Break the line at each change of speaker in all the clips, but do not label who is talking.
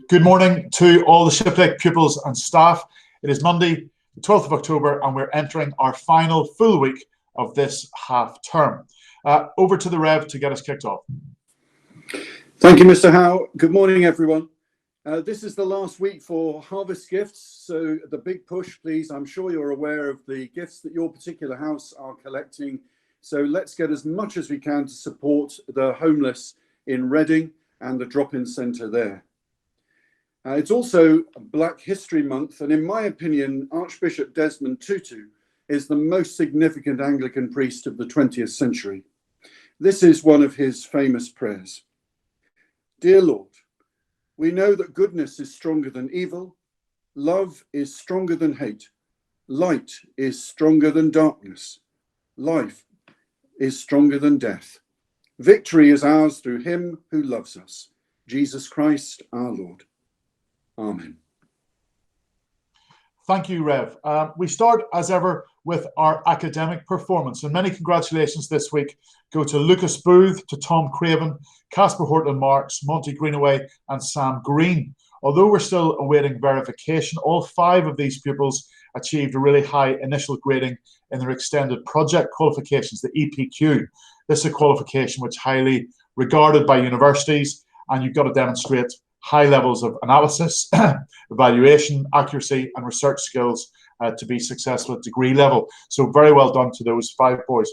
Good morning to all the Shiplake pupils and staff. It is Monday, the 12th of October, and we're entering our final full week of this half term. Over to the Rev to get us kicked off.
Thank you, Mr. Howe. Good morning, everyone. This is the last week for harvest gifts, so the big push, please. I'm sure you're aware of the gifts that your particular house are collecting, so let's get as much as we can to support the homeless in Reading and the drop-in centre there. It's also Black History Month, and in my opinion, Archbishop Desmond Tutu is the most significant Anglican priest of the 20th century. This is one of his famous prayers. Dear Lord, we know that goodness is stronger than evil, love is stronger than hate, light is stronger than darkness, life is stronger than death. Victory is ours through him who loves us, Jesus Christ our Lord. Amen.
Thank you, Rev. We start, as ever, with our academic performance. And many congratulations this week go to Lucas Booth, to Tom Craven, Casper Horton Marks, Monty Greenaway, and Sam Green. Although we're still awaiting verification, all 5 of these pupils achieved a really high initial grading in their extended project qualifications, the EPQ. This is a qualification which is highly regarded by universities, and you've got to demonstrate high levels of analysis, evaluation, accuracy, and research skills to be successful at degree level. So very well done to those 5 boys.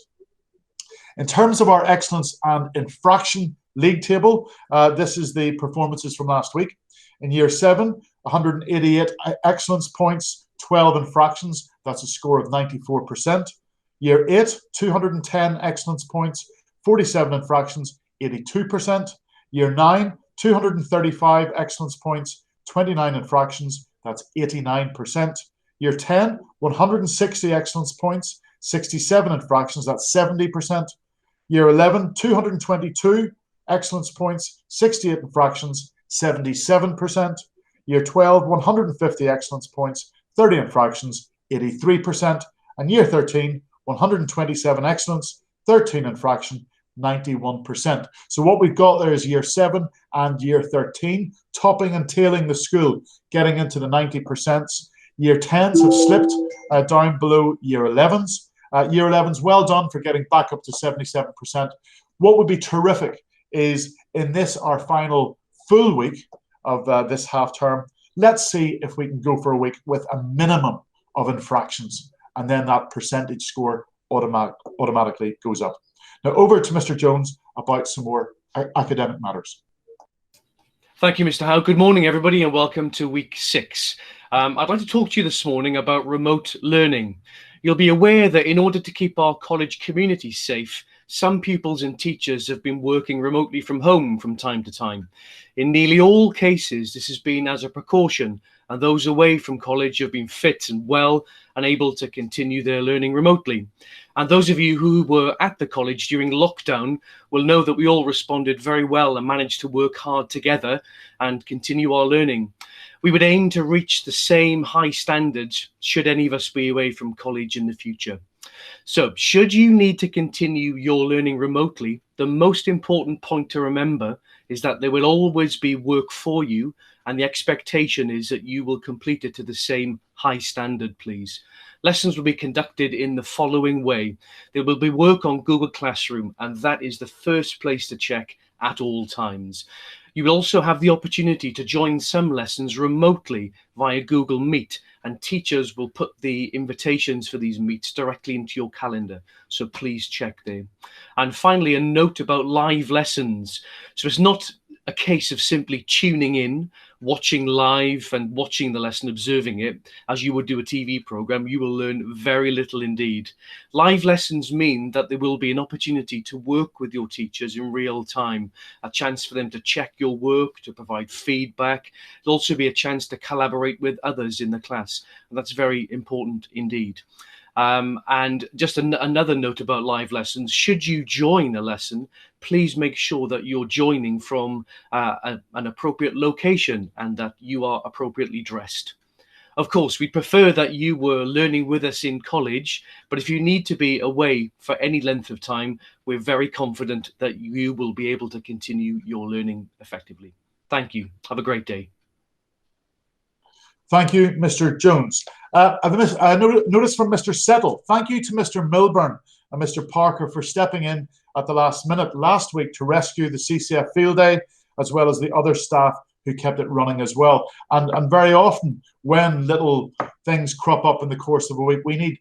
In terms of our excellence and infraction league table, this is the performances from last week. In year 7, 188 excellence points, 12 infractions. That's a score of 94%. Year 8, 210 excellence points, 47 infractions, 82%. Year 9, 235 excellence points, 29 infractions, that's 89%. Year 10, 160 excellence points, 67 infractions, that's 70%. Year 11, 222 excellence points, 68 infractions, 77%. Year 12, 150 excellence points, 30 infractions, 83%. And year 13, 127 excellence, 13 infraction, 91%. So what we've got there is year 7 and year 13 topping and tailing the school, getting into the 90%. Year 10s have slipped down below year 11s. Year 11s, well done for getting back up to 77%. What would be terrific is in this, our final full week of this half term, let's see if we can go for a week with a minimum of infractions, and then that percentage score automatically goes up. Now over to Mr. Jones about some more academic matters.
Thank you, Mr. Howe. Good morning, everybody, and welcome to week 6. I'd like to talk to you this morning about remote learning. You'll be aware that in order to keep our college community safe, some pupils and teachers have been working remotely from home from time to time. In nearly all cases, this has been as a precaution, and those away from college have been fit and well and able to continue their learning remotely. And those of you who were at the college during lockdown will know that we all responded very well and managed to work hard together and continue our learning. We would aim to reach the same high standards should any of us be away from college in the future. So, should you need to continue your learning remotely, the most important point to remember is that there will always be work for you, and the expectation is that you will complete it to the same high standard, please. Lessons will be conducted in the following way. There will be work on Google Classroom, and that is the first place to check at all times. You will also have the opportunity to join some lessons remotely via Google Meet, and teachers will put the invitations for these meets directly into your calendar. So please check there. And finally, a note about live lessons. So it's not a case of simply tuning in, watching live and watching the lesson, observing it, as you would do a TV program. You will learn very little indeed. Live lessons mean that there will be an opportunity to work with your teachers in real time, a chance for them to check your work, to provide feedback. There'll also be a chance to collaborate with others in the class, and that's very important indeed. And just another note about live lessons: should you join a lesson, please make sure that you're joining from an appropriate location and that you are appropriately dressed. Of course, we prefer that you were learning with us in college, but if you need to be away for any length of time, we're very confident that you will be able to continue your learning effectively. Thank you. Have a great day.
Thank you, Mr. Jones. I noticed from Mr. Settle. Thank you to Mr. Milburn and Mr. Parker for stepping in at the last minute last week to rescue the CCF Field Day, as well as the other staff who kept it running as well. And very often, when little things crop up in the course of a week, we need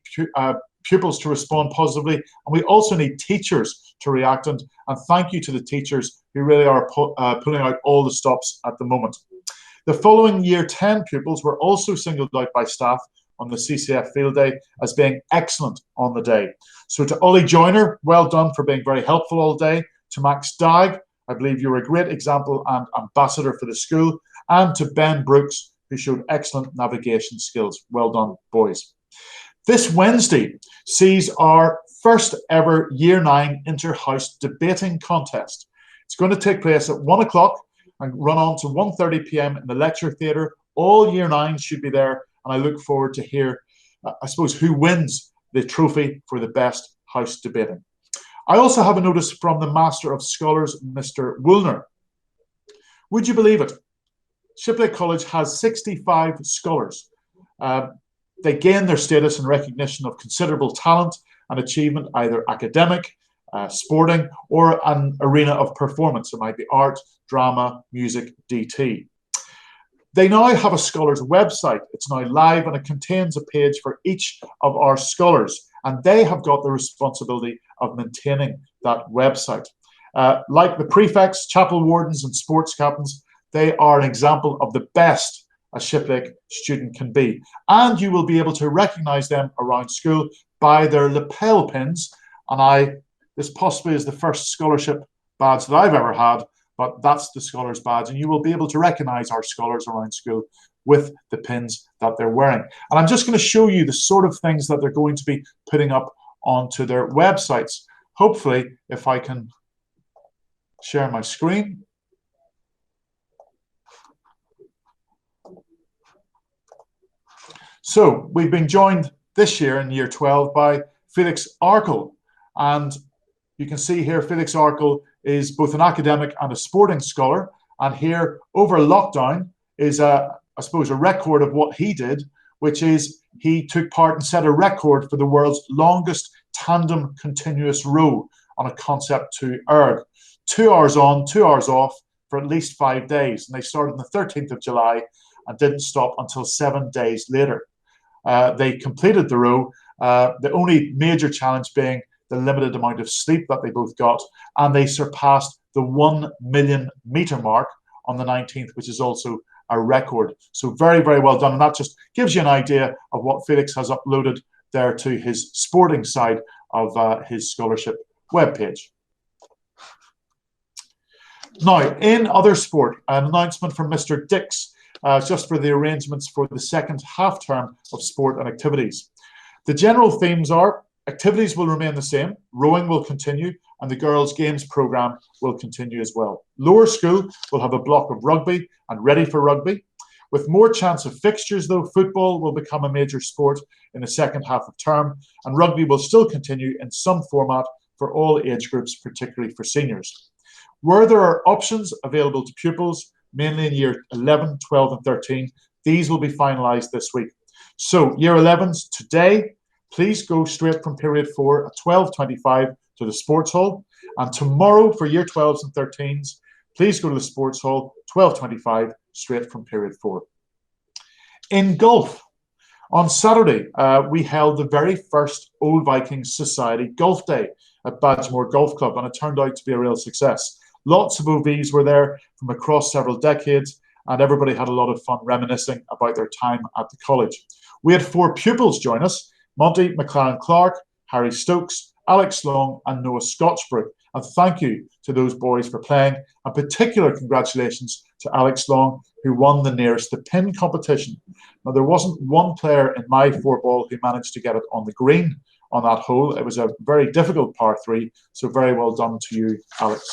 pupils to respond positively, and we also need teachers to react. And thank you to the teachers who really are pulling out all the stops at the moment. The following Year 10 pupils were also singled out by staff on the CCF Field Day as being excellent on the day. So to Ollie Joyner, well done for being very helpful all day. To Max Dagg, I believe you were a great example and ambassador for the school. And to Ben Brooks, who showed excellent navigation skills. Well done, boys. This Wednesday sees our first ever Year 9 inter-house debating contest. It's going to take place at 1 o'clock and run on to 1:30 p.m. in the lecture theatre. All Year 9 should be there, and I look forward to hear, I suppose, who wins the trophy for the best house debating. I also have a notice from the Master of Scholars, Mr. Woolner. Would you believe it? Shiplake College has 65 scholars. They gain their status and recognition of considerable talent and achievement, either academic, sporting, or an arena of performance. It might be art, drama, music, DT. They now have a scholars website. It's now live and it contains a page for each of our scholars, and they have got the responsibility of maintaining that website. Like the prefects, chapel wardens, and sports captains, they are an example of the best a Shiplake student can be. And you will be able to recognize them around school by their lapel pins. And this possibly is the first scholarship badge that I've ever had, but that's the scholars badge. And you will be able to recognize our scholars around school with the pins that they're wearing. And I'm just going to show you the sort of things that they're going to be putting up onto their websites. Hopefully, if I can share my screen. So we've been joined this year in Year 12 by Felix Arkle. And you can see here Felix Arkle is both an academic and a sporting scholar. And here over lockdown is, I suppose, a record of what he did, which is he took part and set a record for the world's longest tandem continuous row on a Concept 2 erg. 2 hours on, 2 hours off for at least 5 days. And they started on the 13th of July and didn't stop until 7 days later. They completed the row, the only major challenge being the limited amount of sleep that they both got, and they surpassed the 1 million meter mark on the 19th, which is also a record. So very, very well done. And that just gives you an idea of what Felix has uploaded there to his sporting side of his scholarship webpage. Now, in other sport, an announcement from Mr. Dix, just for the arrangements for the second half term of sport and activities. The general themes are activities will remain the same, rowing will continue, and the girls' games programme will continue as well. Lower school will have a block of rugby and ready for rugby. With more chance of fixtures, though, football will become a major sport in the second half of term, and rugby will still continue in some format for all age groups, particularly for seniors. Where there are options available to pupils, mainly in Year 11, 12 and 13, these will be finalised this week. So Year 11s today, please go straight from period 4 at 12:25 to the sports hall. And tomorrow for Year 12s and 13s, please go to the sports hall, 12:25, straight from period 4. In golf, on Saturday, we held the very first Old Vikings Society Golf Day at Badgemore Golf Club, and it turned out to be a real success. Lots of OVs were there from across several decades, and everybody had a lot of fun reminiscing about their time at the college. We had 4 pupils join us: Monty McLaren-Clark, Harry Stokes, Alex Long, and Noah Scotchbrook. And thank you to those boys for playing, and particular congratulations to Alex Long, who won the nearest the pin competition. Now, there wasn't one player in my 4-ball who managed to get it on the green on that hole. It was a very difficult par 3, so very well done to you, Alex.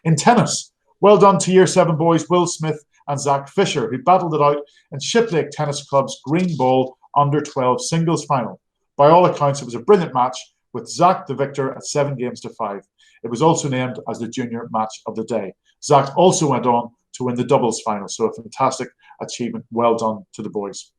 In tennis, well done to Year 7 boys Will Smith and Zach Fisher, who battled it out in Shiplake Tennis Club's Green Ball Under-12 singles final. By all accounts, it was a brilliant match, with Zach the victor at 7 games to 5. It was also named as the junior match of the day. Zach also went on to win the doubles final. So a fantastic achievement. Well done to the boys.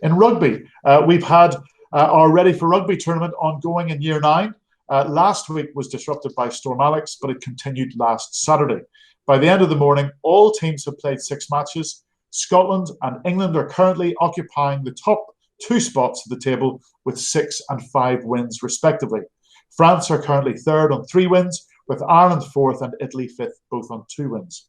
In rugby, we've had our Ready for Rugby tournament ongoing in Year 9. Last week was disrupted by Storm Alex, but it continued last Saturday. By the end of the morning, all teams have played 6 matches. Scotland and England are currently occupying the top 2 spots at the table with 6 and 5 wins respectively. France are currently 3rd on 3 wins, with Ireland 4th and Italy 5th, both on 2 wins.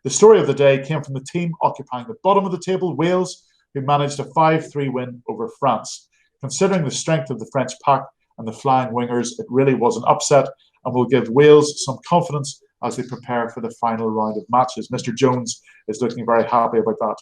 The story of the day came from the team occupying the bottom of the table, Wales, who managed a 5-3 win over France. Considering the strength of the French pack and the flying wingers, it really was an upset and will give Wales some confidence as they prepare for the final round of matches. Mr. Jones is looking very happy about that.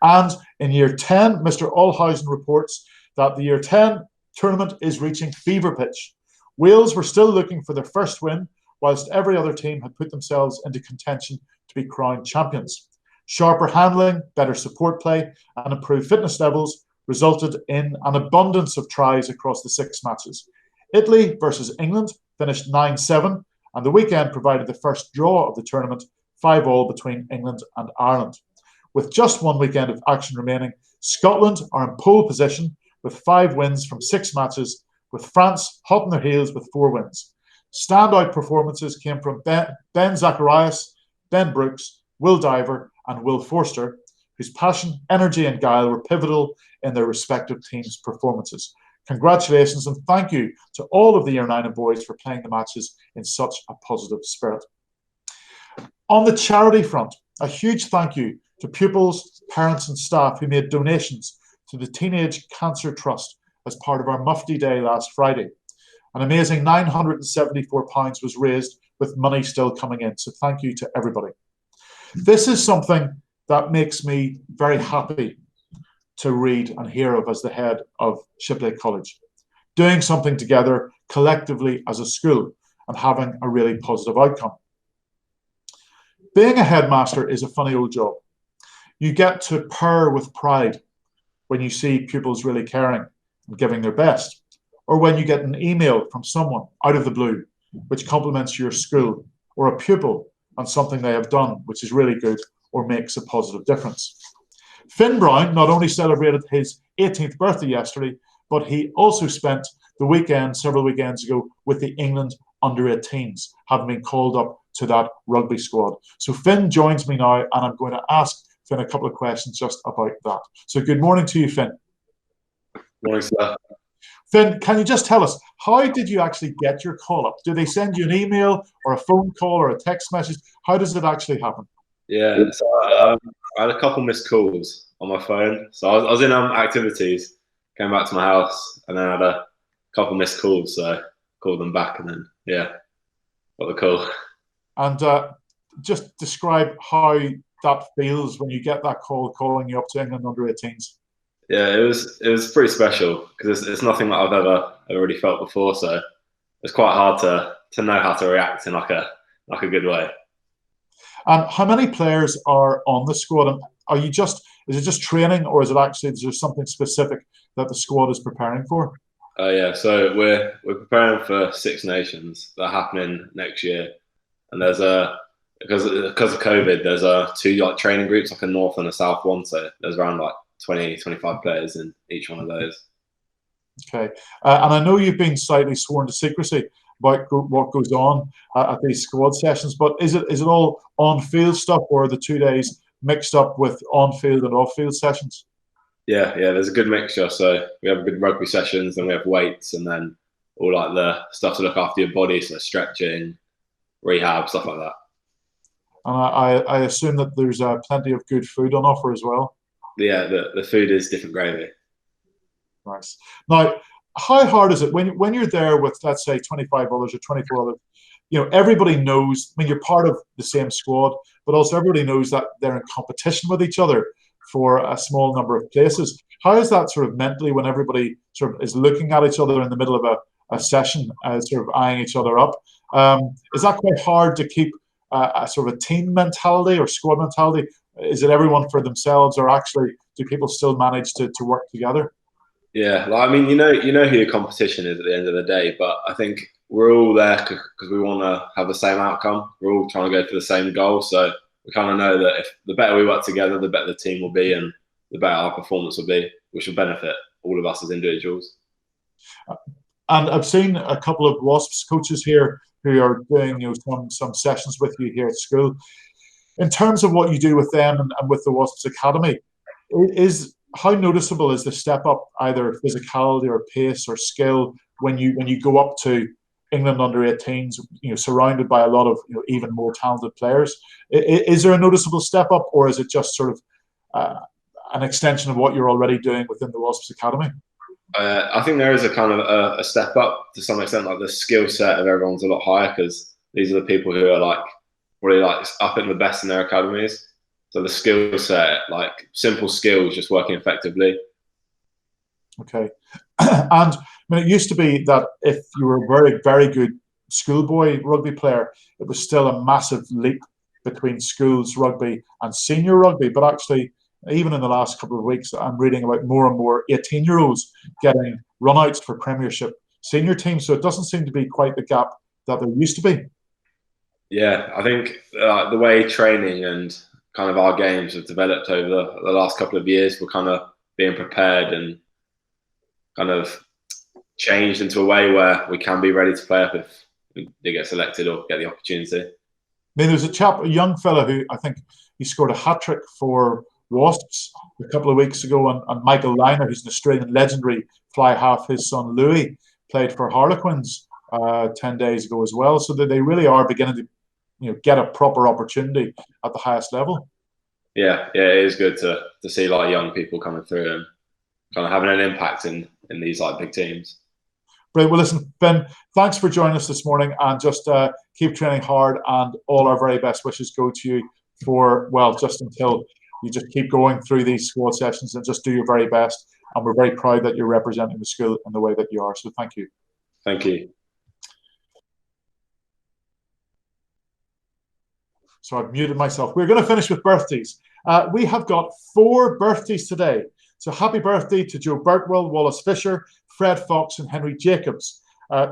And in Year 10, Mr. Allhausen reports that the Year 10 tournament is reaching fever pitch. Wales were still looking for their first win, whilst every other team had put themselves into contention to be crowned champions. Sharper handling, better support play, and improved fitness levels resulted in an abundance of tries across the 6 matches. Italy versus England finished 9-7, and the weekend provided the first draw of the tournament, 5-5 between England and Ireland. With just one weekend of action remaining, Scotland are in pole position with 5 wins from 6 matches, with France hot on their heels with 4 wins. Standout performances came from Ben Zacharias, Ben Brooks, Will Diver, and Will Forster, whose passion, energy, and guile were pivotal in their respective teams' performances. Congratulations and thank you to all of the Year 9 boys for playing the matches in such a positive spirit. On the charity front, a huge thank you to pupils, parents, and staff who made donations to the Teenage Cancer Trust as part of our Mufti Day last Friday. An amazing £974 was raised, with money still coming in. So thank you to everybody. This is something that makes me very happy to read and hear of as the head of Shipley College. Doing something together collectively as a school and having a really positive outcome. Being a headmaster is a funny old job. You get to purr with pride when you see pupils really caring and giving their best, or when you get an email from someone out of the blue which compliments your school or a pupil on something they have done which is really good or makes a positive difference. Finn Brown not only celebrated his 18th birthday yesterday, but he also spent the weekend several weekends ago with the England under-18s, having been called up to that rugby squad. So Finn joins me now, and I'm going to ask Finn a couple of questions just about that. So good morning to you, Finn.
Morning, sir.
Finn, can you just tell us, how did you actually get your call up? Do they send you an email or a phone call or a text message? How does it actually happen?
Yeah, so I had a couple missed calls on my phone. So I was in activities, came back to my house, and then I had a couple missed calls. So I called them back, and then, yeah, got the call.
And just describe how that feels when you get that call calling you up to England under-18s.
Yeah, it was pretty special because it's nothing that I've ever really felt before. So it's quite hard to know how to react in like a good way.
And how many players are on the squad? And is it just training, or is there something specific that the squad is preparing for?
Yeah, so we're preparing for 6 Nations that are happening next year, and there's because of COVID, there's 2 training groups, like a North and a South one. So there's around 20-25 players in each one of those. Okay,
and I know you've been slightly sworn to secrecy about what goes on at these squad sessions, but is it all on-field stuff, or are the 2 days mixed up with on-field and off-field sessions?
Yeah, there's a good mixture. So we have good rugby sessions, then we have weights, and then all the stuff to look after your body, so stretching, rehab, stuff like that.
And I assume that there's plenty of good food on offer as well.
Yeah, the food is different gravy.
Nice. Now, how hard is it when you're there with, let's say, 25 others or 24 others? Everybody knows. I mean, you're part of the same squad, but also everybody knows that they're in competition with each other for a small number of places. How is that sort of mentally when everybody sort of is looking at each other in the middle of a session, sort of eyeing each other up? Is that quite hard to keep a sort of a team mentality or squad mentality? Is it everyone for themselves, or actually do people still manage to work together?
Yeah, I mean, you know who your competition is at the end of the day, but I think we're all there because we want to have the same outcome. We're all trying to go for the same goal. So we kind of know that if the better we work together, the better the team will be, and the better our performance will be, which will benefit all of us as individuals.
And I've seen a couple of Wasps coaches here who are doing some sessions with you here at school. In terms of what you do with them and with the Wasps Academy, how noticeable is the step up, either physicality or pace or skill, when you go up to England under-18s, surrounded by a lot of even more talented players? Is there a noticeable step up, or is it just sort of an extension of what you're already doing within the Wasps Academy?
I think there is a kind of a step up to some extent. Like the skill set of everyone's a lot higher, because these are the people who are really up in the best in their academies. So the skill set, like simple skills, just working effectively.
Okay. And it used to be that if you were a very, very good schoolboy rugby player, it was still a massive leap between schools rugby and senior rugby. But actually, even in the last couple of weeks, I'm reading about more and more 18-year-olds getting run-outs for Premiership senior teams. So it doesn't seem to be quite the gap that there used to be.
Yeah, I think the way training and kind of our games have developed over the last couple of years, we're kind of being prepared and kind of changed into a way where we can be ready to play up if we do get selected or get the opportunity.
I mean, there's a young fella who I think he scored a hat-trick for Wasps a couple of weeks ago, and Michael Liner, who's an Australian legendary fly half, his son Louis, played for Harlequins 10 days ago as well. So that they really are beginning to get a proper opportunity at the highest level. Yeah,
it is good to see young people coming through and kind of having an impact in these big teams.
Brilliant. Well, listen, Ben, thanks for joining us this morning, and just keep training hard, and all our very best wishes go to you just until you just keep going through these squad sessions and just do your very best. And we're very proud that you're representing the school in the way that you are. So thank you.
Thank you.
So I've muted myself. We're going to finish with birthdays. We have got 4 birthdays today. So happy birthday to Joe Birtwell, Wallace Fisher, Fred Fox, and Henry Jacobs.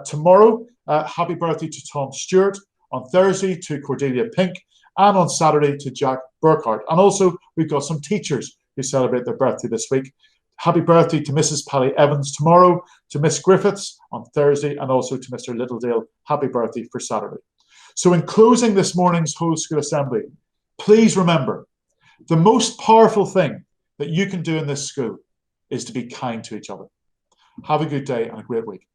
Tomorrow, happy birthday to Tom Stewart. On Thursday, to Cordelia Pink. And on Saturday, to Jack Burkhardt. And also, we've got some teachers who celebrate their birthday this week. Happy birthday to Mrs. Pally Evans tomorrow, to Miss Griffiths on Thursday, and also to Mr. Littledale. Happy birthday for Saturday. So in closing this morning's whole school assembly, please remember, the most powerful thing that you can do in this school is to be kind to each other. Have a good day and a great week.